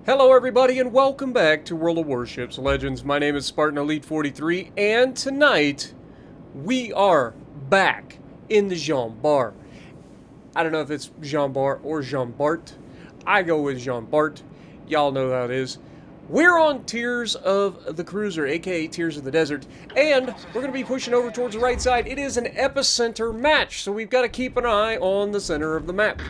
Hello everybody and welcome back to World of Warships Legends. My name is Spartan Elite 43 and tonight we are back in the Jean Bar. I don't know if it's Jean Bar or Jean Bart. I go with Jean Bart. Y'all know how it is. We're on Tears of the Cruiser, aka Tears of the Desert, and we're going to be pushing over towards the right side. It is an epicenter match, so we've got to keep an eye on the center of the map.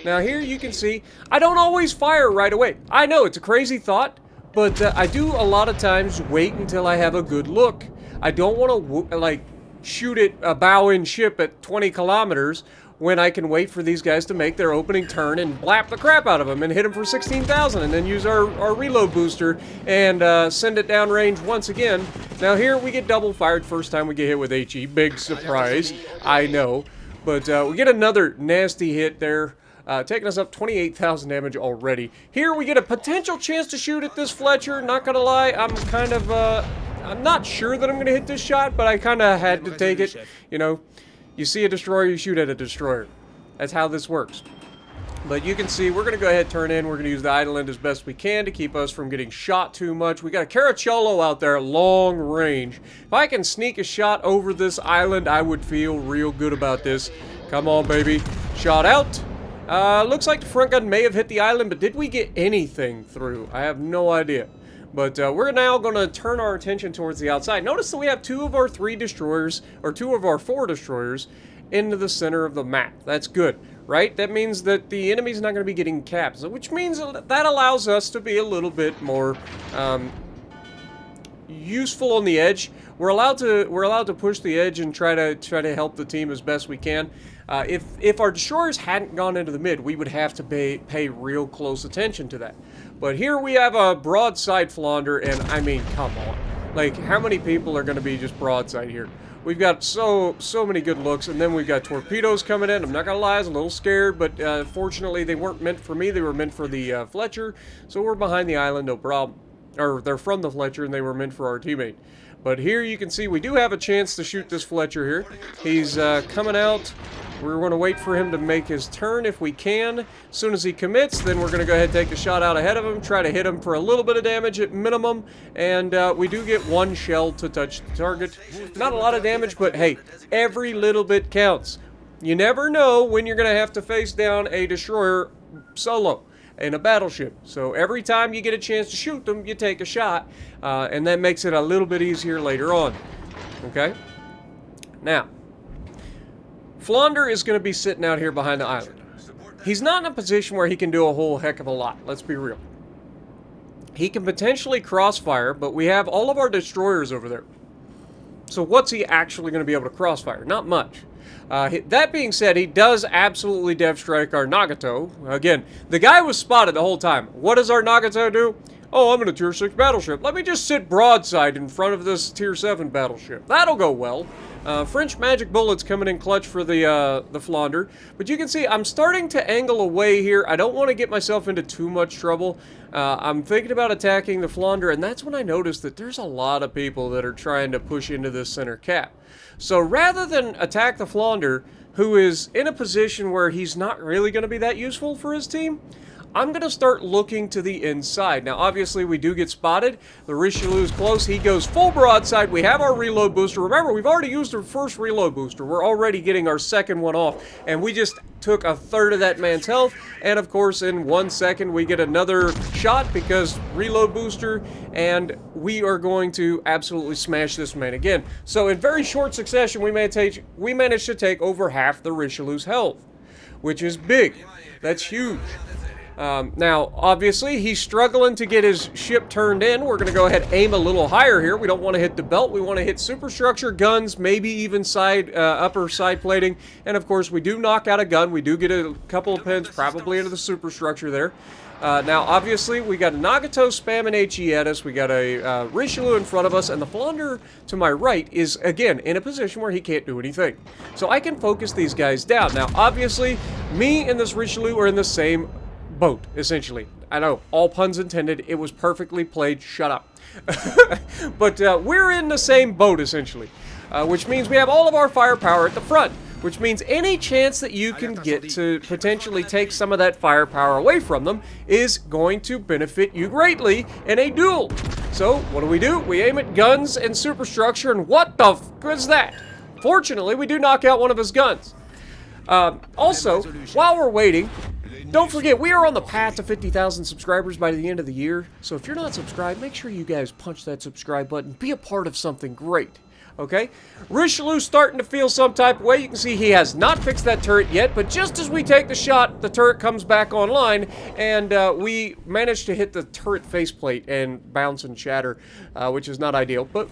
Now here you can see, I don't always fire right away. I know, it's a crazy thought, but I do a lot of times wait until I have a good look. I don't want to, like, shoot it a bow-in ship at 20 kilometers when I can wait for these guys to make their opening turn and blap the crap out of them and hit them for 16,000 and then use our reload booster and send it downrange once again. Now here we get double fired first time we get hit with HE. Big surprise, I know. But we get another nasty hit there, taking us up 28,000 damage already. Here we get a potential chance to shoot at this Fletcher. Not gonna lie, I'm kind of, I'm not sure that I'm gonna hit this shot, but I kind of had to take it, you know. You see a destroyer, you shoot at a destroyer. That's how this works. But you can see we're going to go ahead and turn in. We're going to use the island as best we can to keep us from getting shot too much. We got a Caracciolo out there, long range. If I can sneak a shot over this island, I would feel real good about this. Come on, baby. Shot out. Looks like the front gun may have hit the island, but did we get anything through? I have no idea. But we're now going to turn our attention towards the outside. Notice that we have two of our four destroyers into the center of the map. That's good, right? That means that the enemy's not going to be getting capped, which means that allows us to be a little bit more useful on the edge. We're allowed to push the edge and try to help the team as best we can. If our destroyers hadn't gone into the mid, we would have to pay real close attention to that. But here we have a broadside Flounder, and I mean, come on. Like, how many people are going to be just broadside here? We've got so many good looks, and then we've got torpedoes coming in. I'm not going to lie, I was a little scared, but fortunately they weren't meant for me. They were meant for the Fletcher, so we're behind the island, no problem. Or they're from the Fletcher, and they were meant for our teammate. But here you can see we do have a chance to shoot this Fletcher here. He's coming out. We're going to wait for him to make his turn if we can. As soon as he commits, then we're going to go ahead and take the shot out ahead of him, try to hit him for a little bit of damage at minimum, and we do get one shell to touch the target. Not a lot of damage, but hey, every little bit counts. You never know when you're going to have to face down a destroyer solo in a battleship. So every time you get a chance to shoot them, you take a shot, and that makes it a little bit easier later on. Okay? Now, Flounder is going to be sitting out here behind the island. He's not in a position where he can do a whole heck of a lot, let's be real. He can potentially crossfire, but we have all of our destroyers over there. So what's he actually going to be able to crossfire? Not much. That being said, he does absolutely dev strike our Nagato. Again, the guy was spotted the whole time. What does our Nagato do? Oh, I'm in a tier 6 battleship. Let me just sit broadside in front of this tier 7 battleship. That'll go well. French magic bullets coming in clutch for the Flounder. But you can see I'm starting to angle away here. I don't want to get myself into too much trouble. I'm thinking about attacking the Flounder, and that's when I noticed that there's a lot of people that are trying to push into this center cap. So rather than attack the Flounder, who is in a position where he's not really going to be that useful for his team, I'm going to start looking to the inside. Now, obviously, we do get spotted. The Richelieu's close. He goes full broadside. We have our reload booster. Remember, we've already used our first reload booster. We're already getting our second one off. And we just took a third of that man's health. And, of course, in 1 second, we get another shot because reload booster. And we are going to absolutely smash this man again. So, in very short succession, we managed to take over half the Richelieu's health, which is big. That's huge. Now, obviously, he's struggling to get his ship turned in. We're going to go ahead and aim a little higher here. We don't want to hit the belt. We want to hit superstructure, guns, maybe even upper side plating. And, of course, we do knock out a gun. We do get a couple of pins probably into the superstructure there. Now, obviously, we got a Nagato spamming HE at us. We got a Richelieu in front of us. And the Flounder to my right is, again, in a position where he can't do anything. So I can focus these guys down. Now, obviously, me and this Richelieu are in the same boat, essentially. I know, all puns intended. It was perfectly played. Shut up. But we're in the same boat, essentially. Which means we have all of our firepower at the front. which means any chance that you can get to potentially take some of that firepower away from them is going to benefit you greatly in a duel. So what do? We aim at guns and superstructure, and what the f is that? Fortunately, we do knock out one of his guns. Also, while we're waiting, don't forget, we are on the path to 50,000 subscribers by the end of the year. So if you're not subscribed, make sure you guys punch that subscribe button. Be a part of something great. Okay? Richelieu's starting to feel some type of way. You can see he has not fixed that turret yet, but just as we take the shot, the turret comes back online, and we managed to hit the turret faceplate and bounce and shatter, which is not ideal. But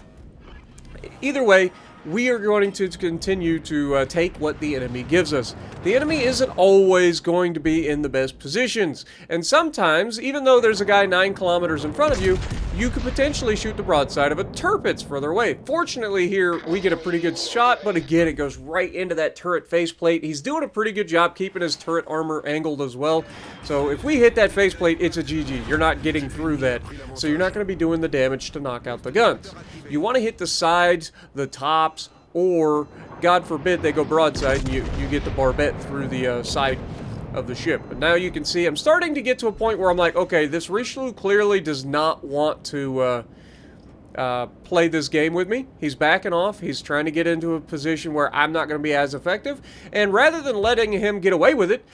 either way, we are going to continue to take what the enemy gives us. The enemy isn't always going to be in the best positions, and sometimes, even though there's a guy 9 kilometers in front of you, you could potentially shoot the broadside of a turret further away. Fortunately here, we get a pretty good shot, but again, it goes right into that turret faceplate. He's doing a pretty good job keeping his turret armor angled as well, so if we hit that faceplate, it's a GG. You're not getting through that, so you're not going to be doing the damage to knock out the guns. You want to hit the sides, the tops, or, God forbid, they go broadside and you get the barbette through the side of the ship. But now you can see I'm starting to get to a point where I'm like, okay, this Richelieu clearly does not want to play this game with me. He's backing off. He's trying to get into a position where I'm not going to be as effective. And rather than letting him get away with it,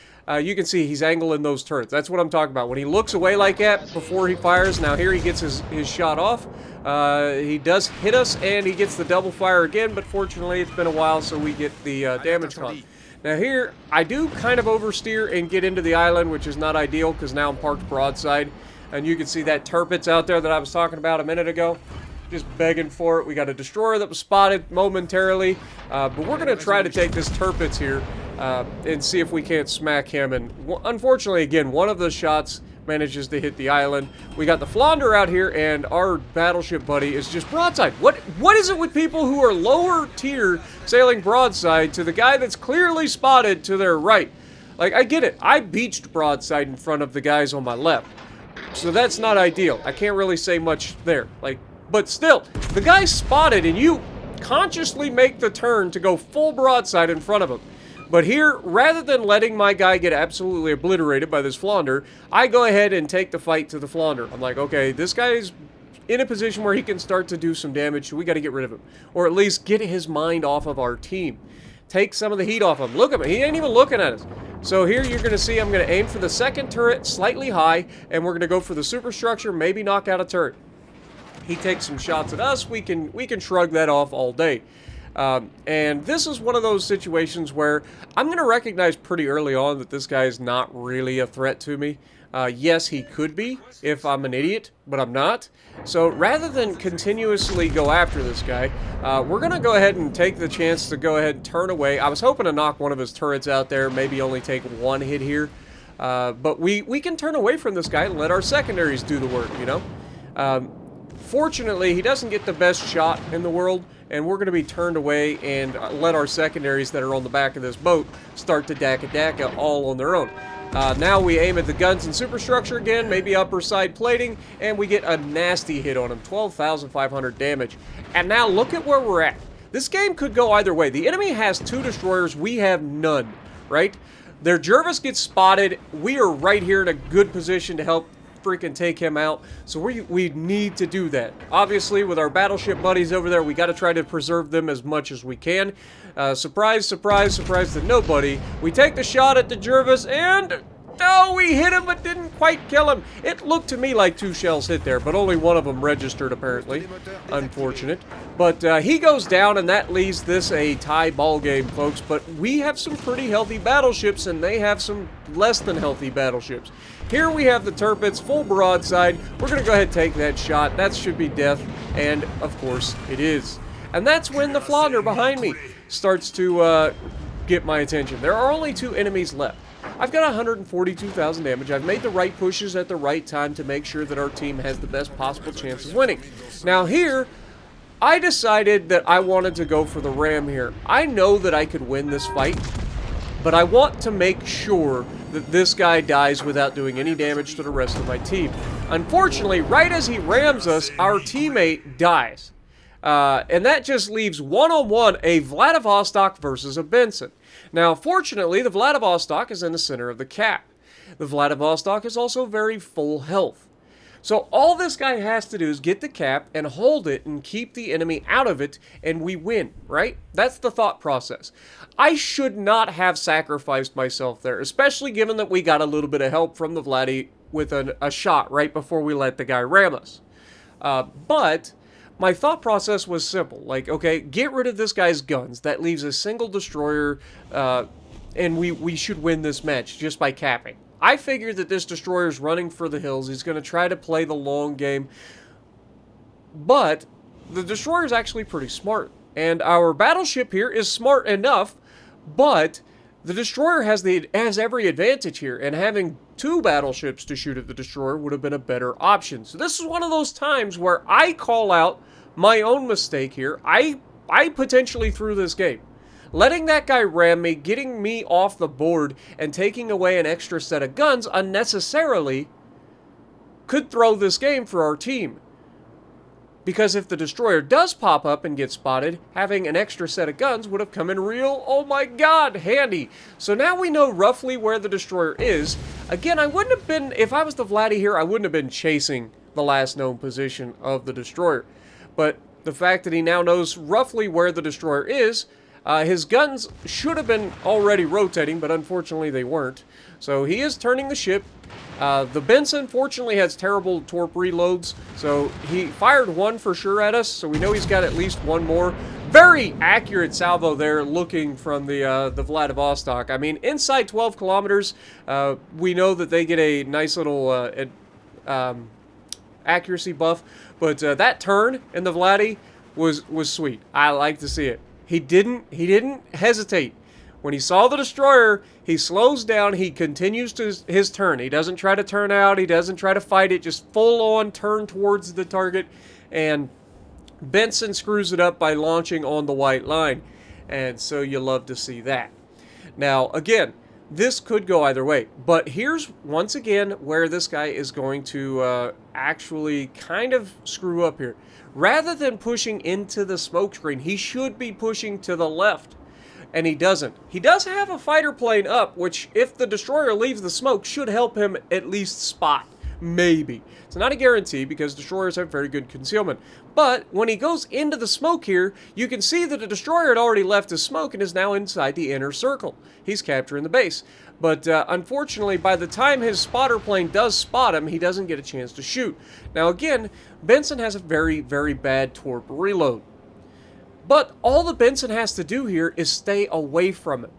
you can see he's angling those turrets. That's what I'm talking about. When he looks away like that before he fires, now here he gets his shot off. He does hit us, and he gets the double fire again, but fortunately it's been a while, so we get the damage on. Now here, I do kind of oversteer and get into the island, which is not ideal, because now I'm parked broadside. And you can see that turret's out there that I was talking about a minute ago. Just begging for it. We got a destroyer that was spotted momentarily, but we're going to try to take this turret here and see if we can't smack him. And unfortunately, again, one of the shots manages to hit the island. We got the Flounder out here, and our battleship buddy is just broadside. What is it with people who are lower tier sailing broadside to the guy that's clearly spotted to their right? Like, I get it. I beached broadside in front of the guys on my left, so that's not ideal. I can't really say much there. Like, but still, the guy's spotted, and you consciously make the turn to go full broadside in front of him. But here, rather than letting my guy get absolutely obliterated by this Flounder, I go ahead and take the fight to the Flounder. I'm like, okay, this guy's in a position where he can start to do some damage, so we got to get rid of him. Or at least get his mind off of our team. Take some of the heat off him. Look at him. He ain't even looking at us. So here you're going to see I'm going to aim for the second turret slightly high, and we're going to go for the superstructure, maybe knock out a turret. He takes some shots at us. We can shrug that off all day. And this is one of those situations where I'm going to recognize pretty early on that this guy is not really a threat to me. Yes, he could be if I'm an idiot, but I'm not. So rather than continuously go after this guy, we're going to go ahead and take the chance to go ahead and turn away. I was hoping to knock one of his turrets out there, maybe only take one hit here. But we can turn away from this guy and let our secondaries do the work, you know. Fortunately, he doesn't get the best shot in the world, and we're going to be turned away and let our secondaries that are on the back of this boat start to daka all on their own. Now we aim at the guns and superstructure again, maybe upper side plating, and we get a nasty hit on him, 12,500 damage. And now look at where we're at. This game could go either way. The enemy has 2 destroyers, we have none, right? Their Jervis gets spotted, we are right here in a good position to help freaking take him out, so we need to do that. Obviously, with our battleship buddies over there, we got to try to preserve them as much as we can. Surprise, surprise, surprise to nobody. We take the shot at the Jervis, and oh, we hit him, but didn't quite kill him. It looked to me like 2 shells hit there, but only one of them registered, apparently. Unfortunate. But he goes down, and that leaves this a tie ball game, folks. But we have some pretty healthy battleships, and they have some less than healthy battleships. Here we have the turrets, full broadside. We're going to go ahead and take that shot. That should be death, and of course it is. And that's when the Flounder behind me starts to get my attention. There are only 2 enemies left. I've got 142,000 damage. I've made the right pushes at the right time to make sure that our team has the best possible chance of winning. Now here, I decided that I wanted to go for the ram here. I know that I could win this fight, but I want to make sure that this guy dies without doing any damage to the rest of my team. Unfortunately, right as he rams us, our teammate dies. And that just leaves one-on-one a Vladivostok versus a Benson. Now, fortunately, the Vladivostok is in the center of the cap. The Vladivostok is also very full health. So all this guy has to do is get the cap and hold it and keep the enemy out of it, and we win, right? That's the thought process. I should not have sacrificed myself there, especially given that we got a little bit of help from the Vladdy with a shot right before we let the guy ram us. But my thought process was simple. Like, okay, get rid of this guy's guns. That leaves a single destroyer, and we should win this match just by capping. I figured that this destroyer's running for the hills. He's going to try to play the long game. But the destroyer's actually pretty smart. And our battleship here is smart enough, but the destroyer has every advantage here. And having two battleships to shoot at the destroyer would have been a better option. So this is one of those times where I call out my own mistake here. I potentially threw this game. Letting that guy ram me, getting me off the board, and taking away an extra set of guns unnecessarily could throw this game for our team. Because if the destroyer does pop up and get spotted, having an extra set of guns would have come in real, oh my god, handy. So now we know roughly where the destroyer is. Again, I wouldn't have been, if I was the Vladdy here, I wouldn't have been chasing the last known position of the destroyer. But the fact that he now knows roughly where the destroyer is, his guns should have been already rotating, but unfortunately they weren't. So he is turning the ship. The Benson, fortunately, has terrible torp reloads, so he fired one for sure at us, so we know he's got at least one more. Very accurate salvo there, looking from the Vladivostok. I mean, inside 12 kilometers, we know that they get a nice little accuracy buff, but that turn in the Vladdy was sweet. I like to see it. He didn't hesitate. When he saw the destroyer, he slows down, he continues to his turn. He doesn't try to turn out, he doesn't try to fight it, just full on turn towards the target, and Benson screws it up by launching on the white line. And so you love to see that. Now, again, this could go either way, but here's once again where this guy is going to actually kind of screw up here. Rather than pushing into the smoke screen, he should be pushing to the left, and he doesn't. He does have a fighter plane up, which if the destroyer leaves the smoke should help him at least spot. Maybe. It's not a guarantee because destroyers have very good concealment. But when he goes into the smoke here, you can see that the destroyer had already left his smoke and is now inside the inner circle. He's capturing the base. But unfortunately, by the time his spotter plane does spot him, he doesn't get a chance to shoot. Now again, Benson has a very, very bad torp reload. But all the Benson has to do here is stay away from it.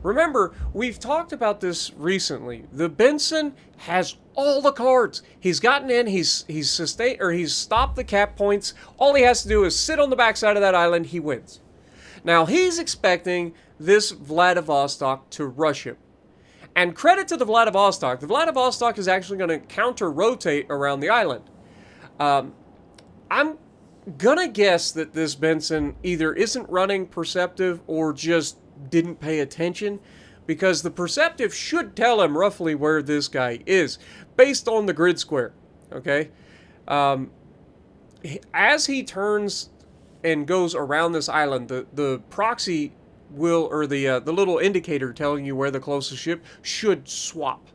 Remember, we've talked about this recently. The Benson has all the cards. He's gotten in, he's sustained, or he's stopped the cap points. All he has to do is sit on the backside of that island, he wins. Now, he's expecting this Vladivostok to rush him. And credit to the Vladivostok. The Vladivostok is actually going to counter-rotate around the island. I'm gonna guess that this Benson either isn't running Perceptive or just didn't pay attention, because the Perceptive should tell him roughly where this guy is based on the grid square. Okay, as he turns and goes around this island, the proxy will, or the little indicator telling you where the closest ship should swap,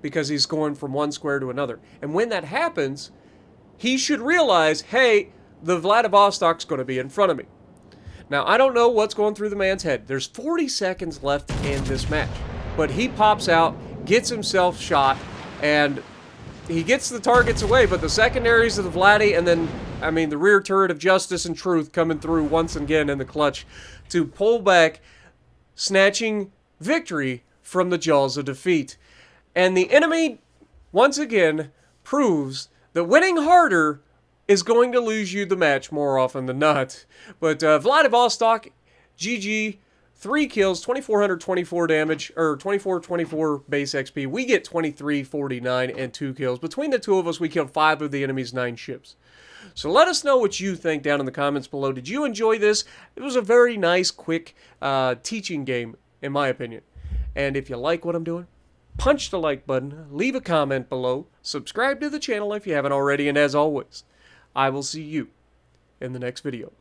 because he's going from one square to another. And when that happens, he should realize, hey, the Vladivostok's going to be in front of me. Now, I don't know what's going through the man's head. There's 40 seconds left in this match. But he pops out, gets himself shot, and he gets the targets away, but the secondaries of the Vladdy, and then, I mean, the rear turret of Justice and Truth coming through once again in the clutch to pull back, snatching victory from the jaws of defeat. And the enemy, once again, proves that winning harder is going to lose you the match more often than not. But Vladivostok, GG, 3 kills, 2,424 damage, or 2424 base XP. We get 2349 and 2 kills. Between the two of us, we killed 5 of the enemy's 9 ships. So let us know what you think down in the comments below. Did you enjoy this? It was a very nice, quick teaching game, in my opinion. And if you like what I'm doing, punch the like button, leave a comment below, subscribe to the channel if you haven't already, and as always, I will see you in the next video.